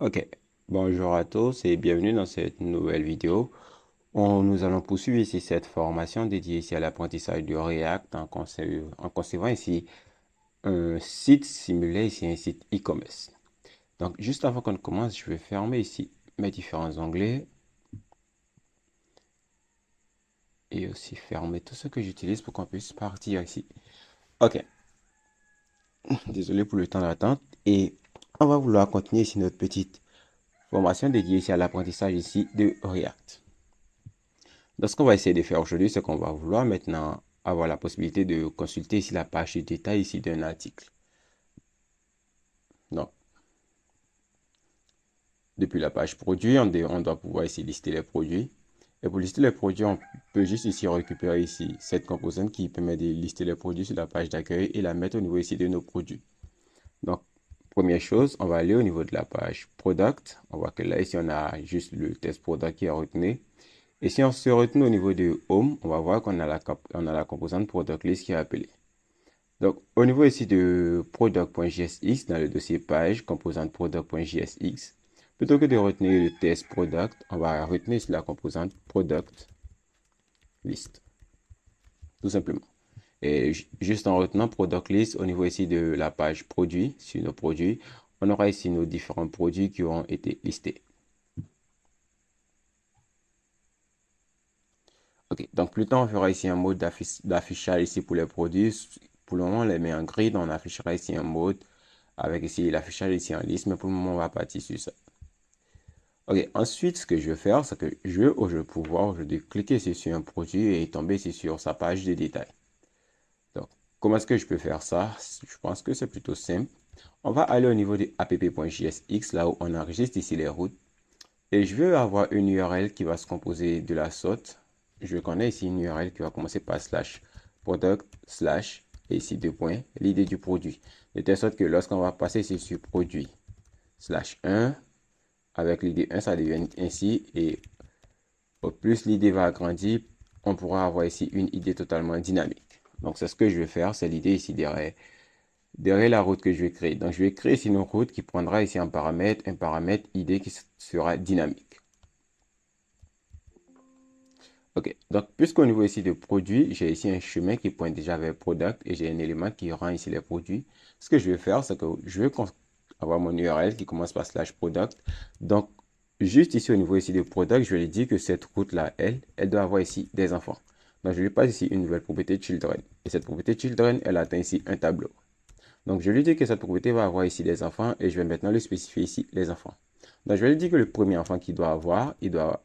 Ok, bonjour à tous et bienvenue dans cette nouvelle vidéo. Nous allons poursuivre ici cette formation dédiée ici à l'apprentissage du React en concevant ici un site simulé ici, un site e-commerce. Donc, juste avant qu'on commence, je vais fermer ici mes différents onglets et aussi fermer tout ce que j'utilise pour qu'on puisse partir ici. Ok, désolé pour le temps d'attente et on va vouloir continuer ici notre petite formation dédiée ici à l'apprentissage ici de React. Donc, ce qu'on va essayer de faire aujourd'hui, c'est qu'on va vouloir maintenant avoir la possibilité de consulter ici la page de détail ici d'un article. Donc, depuis la page produit, on doit pouvoir ici lister les produits. Et pour lister les produits, on peut juste ici récupérer ici cette composante qui permet de lister les produits sur la page d'accueil et la mettre au niveau ici de nos produits. Donc, première chose, on va aller au niveau de la page product. On voit que là, ici, on a juste le test product qui est retenu. Et si on se retient au niveau de Home, on va voir qu'on a on a la composante product list qui est appelée. Donc, au niveau ici de product.jsx, dans le dossier page, composante product.jsx, plutôt que de retenir le test product, on va retenir la composante product list, tout simplement. Et juste en retenant product list, au niveau ici de la page produit, sur nos produits, on aura ici nos différents produits qui auront été listés. Ok, donc plus tard, on fera ici un mode d'affichage ici pour les produits. Pour le moment, on les met en grid, on affichera ici un mode avec ici l'affichage ici en liste, mais pour le moment, on va partir sur ça. Ok, ensuite, ce que je vais faire, c'est que je vais pouvoir aujourd'hui cliquer ici sur un produit et tomber ici sur sa page de détail. Donc, comment est-ce que je peux faire ça? Je pense que c'est plutôt simple. On va aller au niveau de app.jsx, là où on enregistre ici les routes. Et je veux avoir une URL qui va se composer de la sorte. Je connais ici une URL qui va commencer par slash product slash et ici deux points, l'idée du produit. De telle sorte que lorsqu'on va passer ici sur produit slash 1, avec l'idée 1, ça devient ainsi. Et au plus l'idée va agrandir, on pourra avoir ici une idée totalement dynamique. Donc, c'est ce que je vais faire. C'est l'idée ici derrière la route que je vais créer. Donc, je vais créer ici une route qui prendra ici un paramètre idée qui sera dynamique. Ok, donc puisqu'au niveau ici de produit, j'ai ici un chemin qui pointe déjà vers product et j'ai un élément qui rend ici les produits. Ce que je vais faire, c'est que je vais avoir mon URL qui commence par slash product. Donc, juste ici au niveau ici de product, je vais lui dire que cette route-là, elle doit avoir ici des enfants. Donc, je lui passe ici une nouvelle propriété children. Et cette propriété children, elle atteint ici un tableau. Donc, je lui dis que cette propriété va avoir ici des enfants et je vais maintenant lui spécifier ici les enfants. Donc, je vais lui dire que le premier enfant qu'il doit avoir, il doit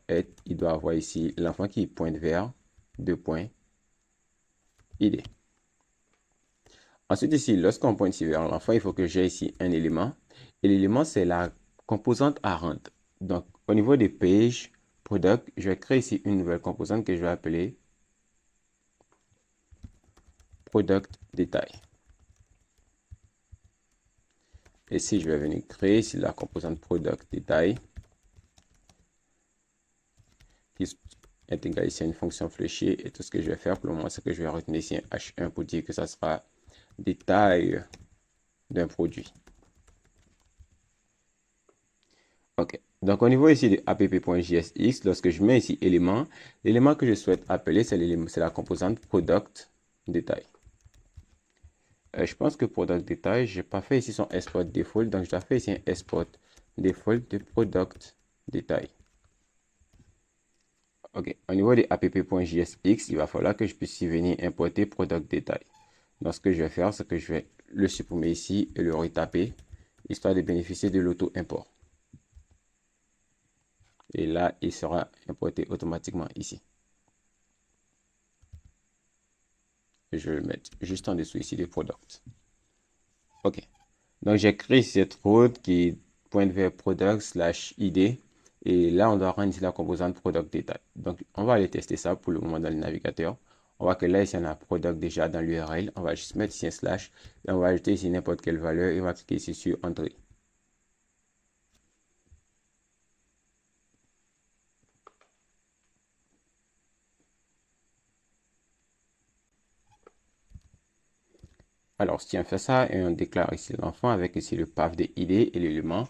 avoir ici l'enfant qui pointe vers deux points, ID. Ensuite, ici, lorsqu'on pointe ici vers l'enfant, il faut que j'ai ici un élément. Et l'élément, c'est la composante à rendre. Donc, au niveau des pages, product, je vais créer ici une nouvelle composante que je vais appeler product détail. Et si je vais venir créer ici la composante product détail, qui intègre ici une fonction fléchée. Et tout ce que je vais faire pour le moment, c'est que je vais retenir ici un H1 pour dire que ça sera détail d'un produit. OK. Donc, au niveau ici de app.jsx, lorsque je mets ici élément, l'élément que je souhaite appeler, c'est la composante product détail. Je pense que product détail, je n'ai pas fait ici son export default, donc je dois faire ici un export default de product détail. OK. Au niveau de app.jsx, il va falloir que je puisse y venir importer product détail. Donc, ce que je vais faire, c'est que je vais le supprimer ici et le retaper, histoire de bénéficier de l'auto-import. Et là, il sera importé automatiquement ici. Et je vais le mettre juste en dessous ici des products. OK. Donc, j'ai créé cette route qui pointe vers product slash ID. Et là, on doit rendre ici la composante product data. Donc, on va aller tester ça pour le moment dans le navigateur. On voit que là, ici, on a product déjà dans l'URL. On va juste mettre ici un slash et on va ajouter ici n'importe quelle valeur et on va cliquer ici sur Entrée. Alors, si on fait ça et on déclare ici l'enfant avec ici le path de ID et l'élément.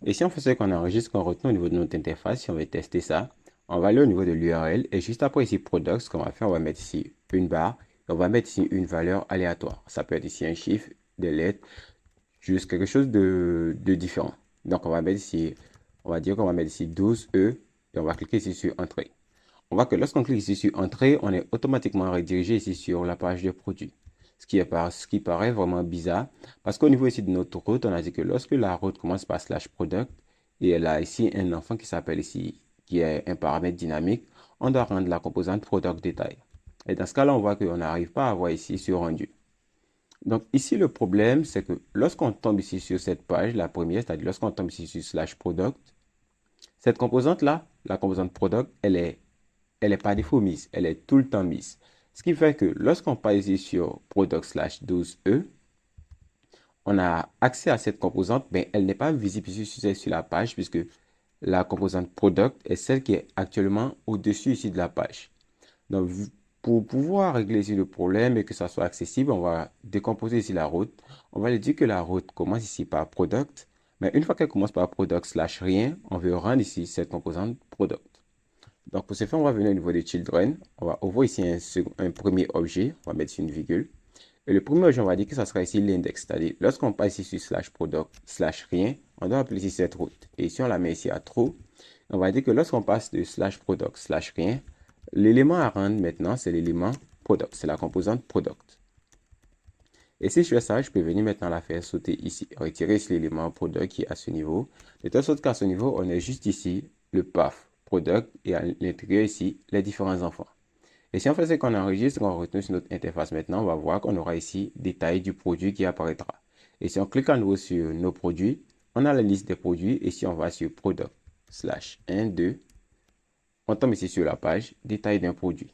Et si on fait ce qu'on enregistre, qu'on retient au niveau de notre interface, si on veut tester ça, on va aller au niveau de l'URL et juste après ici products, ce qu'on va faire, on va mettre ici une barre et on va mettre ici une valeur aléatoire. Ça peut être ici un chiffre, des lettres, juste quelque chose de différent. Donc, on va mettre ici, on va dire qu'on va mettre ici 12E et on va cliquer ici sur Entrée. On voit que lorsqu'on clique ici sur Entrée, on est automatiquement redirigé ici sur la page de produit. Ce qui paraît vraiment bizarre, parce qu'au niveau ici de notre route, on a dit que lorsque la route commence par slash product, et elle a ici un enfant qui s'appelle ici, qui est un paramètre dynamique, on doit rendre la composante product détail. Et dans ce cas-là, on voit qu'on n'arrive pas à voir ici sur rendu. Donc ici, le problème, c'est que lorsqu'on tombe ici sur cette page, la première, c'est-à-dire lorsqu'on tombe ici sur slash product, cette composante-là, la composante product, elle est par défaut mise, elle est tout le temps mise. Ce qui fait que lorsqu'on passe ici sur product slash 12E, on a accès à cette composante, mais elle n'est pas visible ici sur la page puisque la composante product est celle qui est actuellement au-dessus ici de la page. Donc, pour pouvoir régler ici le problème et que ça soit accessible, on va décomposer ici la route. On va lui dire que la route commence ici par product, mais une fois qu'elle commence par product slash rien, on veut rendre ici cette composante product. Donc, pour ce faire, on va venir au niveau des children. On va ouvrir ici un premier objet. On va mettre ici une virgule. Et le premier objet, on va dire que ça sera ici l'index. C'est-à-dire, lorsqu'on passe ici sur slash product slash rien, on doit appeler ici cette route. Et si on la met ici à true, on va dire que lorsqu'on passe de slash product slash rien, l'élément à rendre maintenant, c'est l'élément product. C'est la composante product. Et si je fais ça, je peux venir maintenant la faire sauter ici. Retirer ici l'élément product qui est à ce niveau. De telle sorte qu'à ce niveau, on est juste ici le path product et à l'intérieur ici les différents enfants. Et si on fait ce qu'on enregistre, on retourne sur notre interface maintenant, on va voir qu'on aura ici détail du produit qui apparaîtra. Et si on clique à nouveau sur nos produits, on a la liste des produits. Et si on va sur product slash 1, 2, on tombe ici sur la page détail d'un produit.